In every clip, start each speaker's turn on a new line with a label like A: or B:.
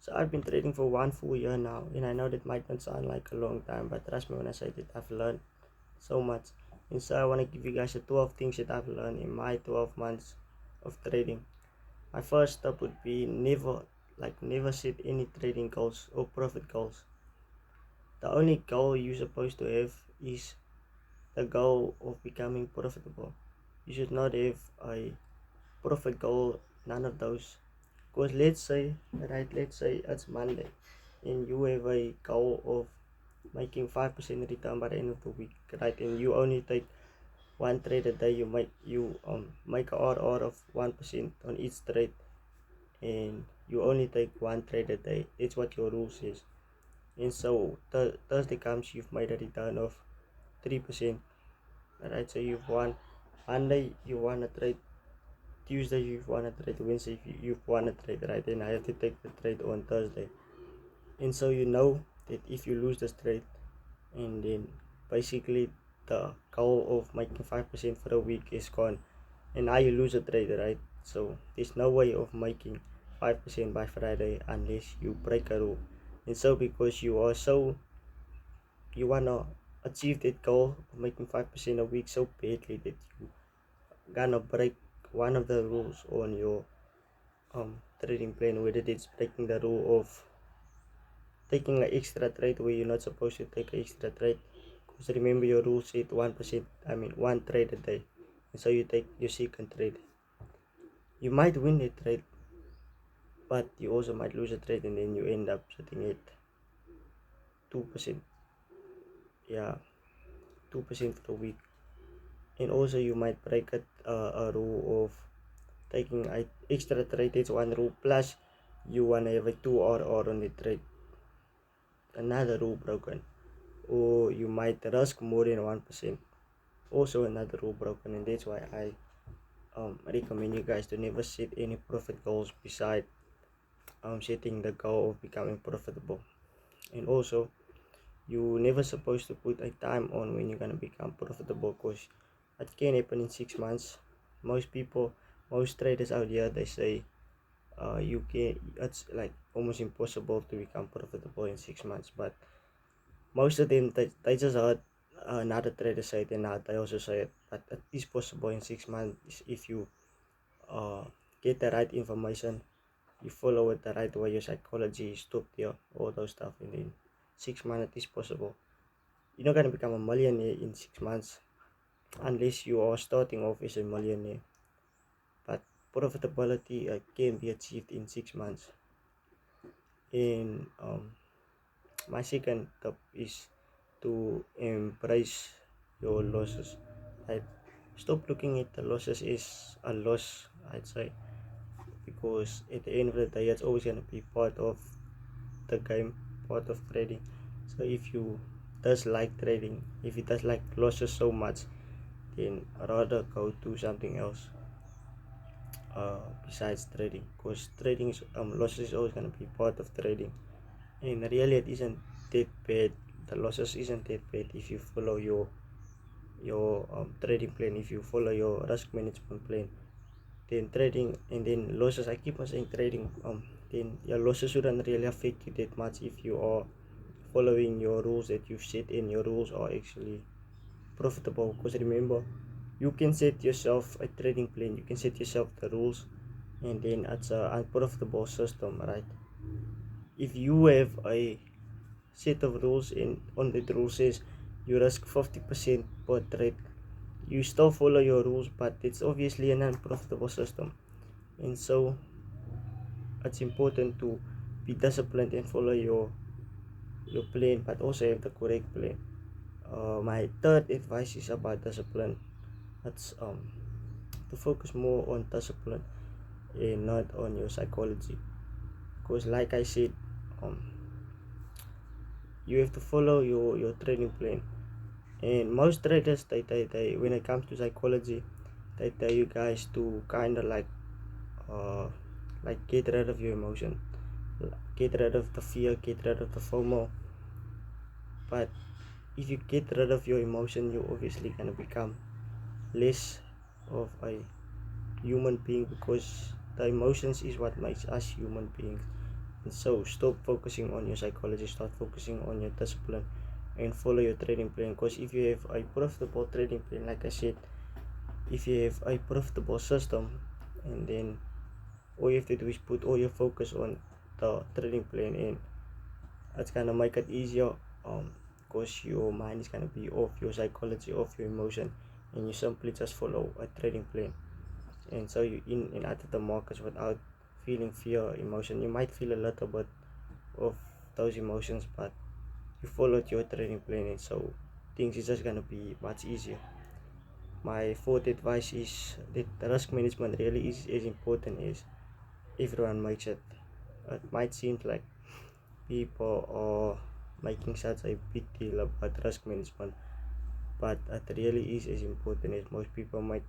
A: So I've been trading for 1 full year now, and I know that might not sound like a long time, but trust me when I say that I've learned so much. And so I want to give you guys the 12 things that I've learned in my 12 months of trading. My first step would be never set any trading goals or profit goals. The only goal you're supposed to have is the goal of becoming profitable. You should not have a profit goal, none of those. Because let's say it's Monday and you have a goal of making 5% return by the end of the week, right? And you only take one trade a day, you make a RR of 1% on each trade, and you only take one trade a day. It's what your rule says. And so Thursday comes, you've made a return of 3%, right? So you've won Monday, you won a trade. Tuesday you've won a trade. Wednesday you've won a trade, right? And I have to take the trade on Thursday. And so you know that if you lose this trade, and then basically the goal of making 5% for a week is gone, and now you lose a trade, right? So there's no way of making 5% by Friday unless you break a rule. And so because you wanna achieve that goal of making 5% a week so badly that you gonna break one of the rules on your trading plan, whether it's breaking the rule of taking an extra trade where you're not supposed to take an extra trade. Because remember your rule said 1%, I mean one trade a day. And so you take your second trade. You might win the trade, but you also might lose a trade and then you end up sitting at 2%. Yeah, 2% for the week. And also you might break a rule of taking an extra trade. That's one rule. Plus you wanna have a 2 or on the trade. Another rule broken. Or you might risk more than 1%. Also another rule broken, and that's why I recommend you guys to never set any profit goals beside setting the goal of becoming profitable. And also you never supposed to put a time on when you're gonna become profitable, because it can happen in 6 months. Most traders out here, they say you can it's like almost impossible to become profitable in 6 months, but most of them they just heard another trader say it, and now they also say it, but it is possible in 6 months if you uh, get the right information, you follow it the right way, your psychology is top there, all those stuff, and in 6 months it is possible. You're not gonna become a millionaire in 6 months unless you are starting off as a millionaire, but profitability can be achieved in 6 months. And my second tip is to embrace your losses. Like, stop looking at the losses as a loss, I'd say, because at the end of the day, it's always gonna be part of the game, part of trading. So if you does like trading, if you does like losses so much, then rather go do something else besides trading, because trading is, losses is always gonna be part of trading, and really it isn't that bad. The losses isn't that bad if you follow your trading plan, if you follow your risk management plan. Then trading and then losses, I keep on saying trading, then your losses shouldn't really affect you that much if you are following your rules that you've set, and your rules are actually profitable. Because remember, you can set yourself a trading plan, you can set yourself the rules, and then it's a unprofitable system, right? If you have a set of rules and on the rule says you risk 50% per trade, you still follow your rules, but it's obviously an unprofitable system. And so it's important to be disciplined and follow your plan, but also have the correct plan. My third advice is about discipline. It's to focus more on discipline and not on your psychology, because like I said, um you have to follow your training plan. And most traders, they when it comes to psychology, they tell you guys to kind of uh like get rid of your emotion, get rid of the fear, get rid of the FOMO. But if you get rid of your emotion, you're obviously gonna become less of a human being, because the emotions is what makes us human beings. And so stop focusing on your psychology, start focusing on your discipline and follow your trading plan. Because if you have a profitable trading plan, like I said, if you have a profitable system, and then all you have to do is put all your focus on the trading plan, and it's gonna make it easier, because your mind is gonna be off, your psychology off, your emotion, and you simply just follow a trading plan. And so you in and out of the markets without feeling fear, emotion. You might feel a little bit of those emotions, but you followed your trading plan, and so things is just gonna be much easier. My fourth advice is that the risk management really is as important as everyone makes it. It might seem like people are making such a big deal about risk management, but it really is as important as most people make.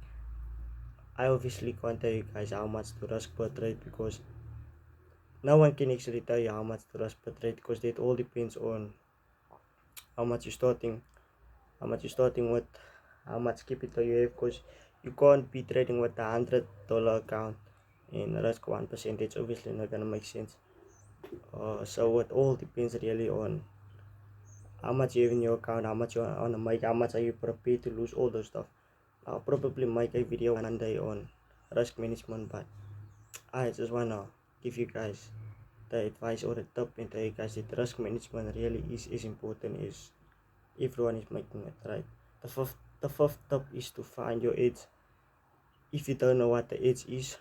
A: I obviously can't tell you guys how much to risk per trade, because no one can actually tell you how much to risk per trade, because that all depends on how much you're starting, with, how much capital you have, because you can't be trading with $100 account and risk 1%. It's obviously not gonna make sense. So it all depends really on how much you have in your account, how much you want to make, how much are you prepared to lose, all those stuff. I'll probably make a video one day on risk management, but I just wanna give you guys the advice or the tip and tell you guys that risk management really is as important as everyone is making it, right? The fifth tip is to find your edge. If you don't know what the edge is,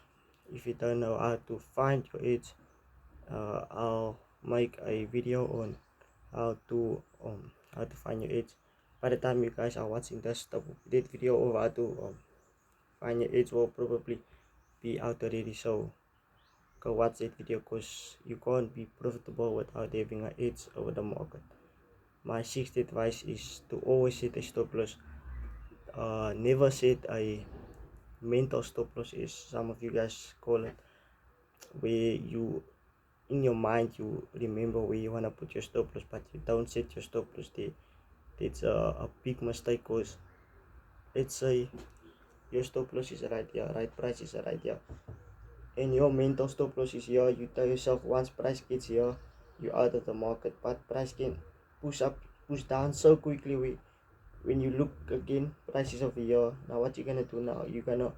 A: if you don't know how to find your edge, I'll make a video on how to find your edge. By the time you guys are watching that video of how to find your edge will probably be out already. So go watch that video, because you can't be profitable without having an edge over the market. My sixth advice is to always set a stop loss. Never set a mental stop loss, as some of you guys call it, where you in your mind you remember where you want to put your stop loss, but you don't set your stop loss there. That's a big mistake, because let's say your stop loss is right here, right price is right here, and your mental stop loss is here. You tell yourself once price gets here, you're out of the market, but price can push up, push down so quickly. When you look again, price is over here. Now what you gonna do now? You're gonna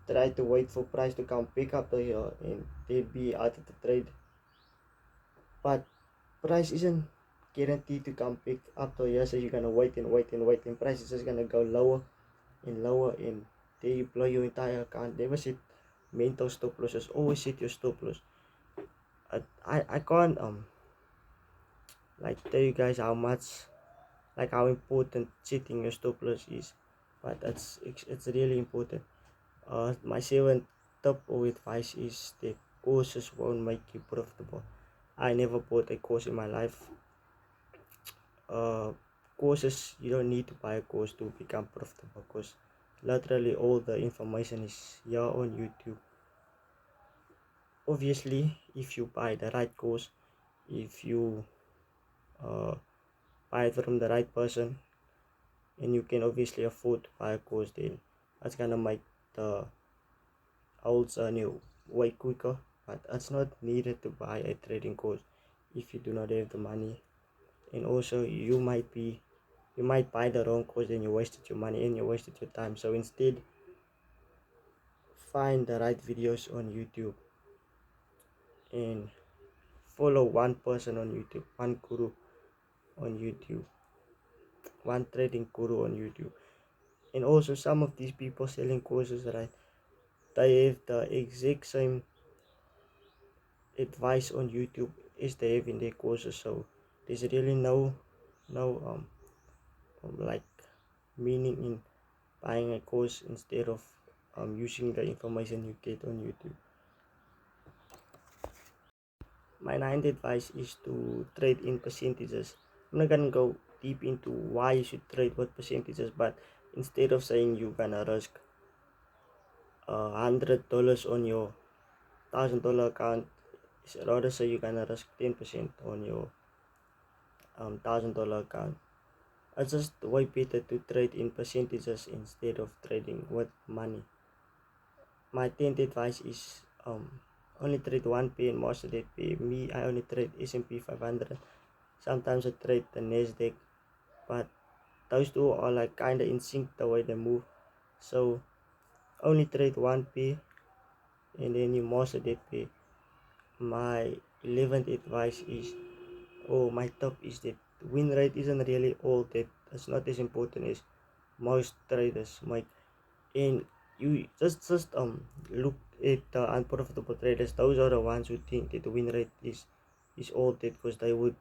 A: try to wait for price to come back up to here, and they'll be out of the trade. But price isn't guaranteed to come back up to here, so you're gonna wait and wait and wait, and price is just gonna go lower and lower, and there you blow your entire account. Never set mental stop losses. Always set your stop loss. I can't like tell you guys how important setting your stop loss is, but it's really important. My seventh tip or advice is that courses won't make you profitable. I never bought a course in my life. uh Courses, you don't need to buy a course to become profitable, because literally all the information is here on YouTube. Obviously, if you buy the right course, if you uh, buy it from the right person, and you can obviously afford to buy a course, then that's gonna make the whole journey way quicker. But it's not needed to buy a trading course if you do not have the money. And also you might buy the wrong course, and you wasted your money and you wasted your time. So instead, find the right videos on YouTube and follow one person on YouTube, one guru on YouTube, one trading guru on YouTube. And also, some of these people selling courses, right, they have the exact same advice on YouTube as they have in their courses. So there's really no like meaning in buying a course instead of using the information you get on YouTube. My ninth advice is to trade in percentages. I'm not gonna go deep into why you should trade what percentages, but instead of saying you're gonna risk $100 on your $1,000 account, rather say you're gonna risk 10% on your $1,000 account. It's just way better to trade in percentages instead of trading with money. My 10th advice is only trade 1p and most of that p. Me, I only trade S&P 500. Sometimes I trade the Nasdaq, but those two are like kinda in sync the way they move. So only trade 1p and then you master that p. My 11th advice is, or my top is that win rate isn't really all that. It's not as important as most traders make. And you just look at the unprofitable traders. Those are the ones who think that the win rate is all that, because they would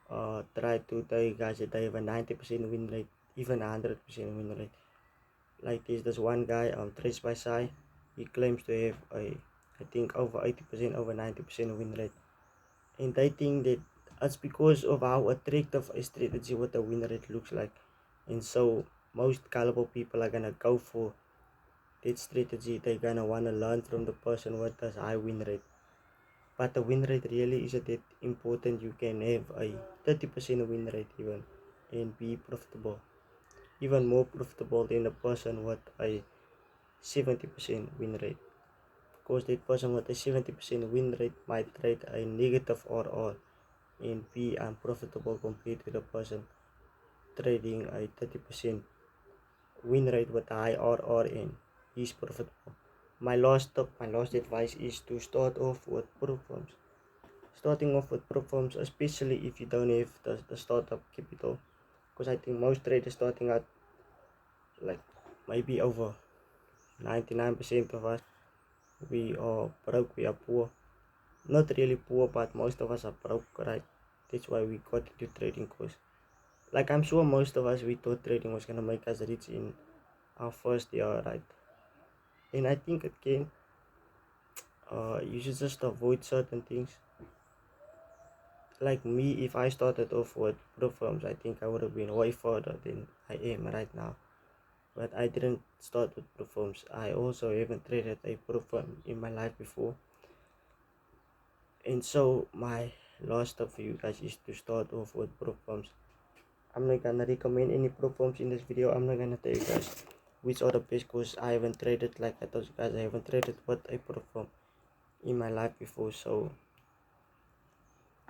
A: try to tell you guys that they have a 90% win rate, even 100% win rate. Like this one guy, Trace by Sai, he claims to have I think over 80%, over 90% win rate, and I think that it's because of how attractive a strategy what the win rate looks like, and so most gullible people are gonna go for that strategy. They're gonna wanna learn from the person what does high win rate, but the win rate really isn't that important. You can have a 30% win rate even and be profitable, even more profitable than the person with a 70% win rate, because that person with a 70% win rate might trade a negative RR and be unprofitable compared to the person trading a 30% win rate with a high RR and he's profitable. My last advice is to start off with proof firms. Starting off with proof firms, especially if you don't have the startup capital, because I think most traders starting out, like maybe over 99% of us, we are broke, we are poor. Not really poor, but most of us are broke, right? That's why we got into trading course. Like I'm sure most of us, we thought trading was gonna make us rich in our first year, right? And I think it can. You should just avoid certain things. Like me, if I started off with proof firms, I think I would have been way further than I am right now. But I didn't start with proof firms. I also haven't traded a proof firm in my life before. And so my last tip for you guys is to start off with proof firms. I'm not gonna recommend any proof firms in this video. I'm not gonna tell you guys which are the best, because I haven't traded, like I told you guys, I haven't traded with a proof firm in my life before. So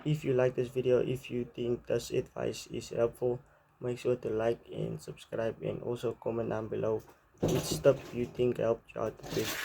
A: if you like this video, if you think this advice is helpful, make sure to like and subscribe, and also comment down below which step you think helped you out the best.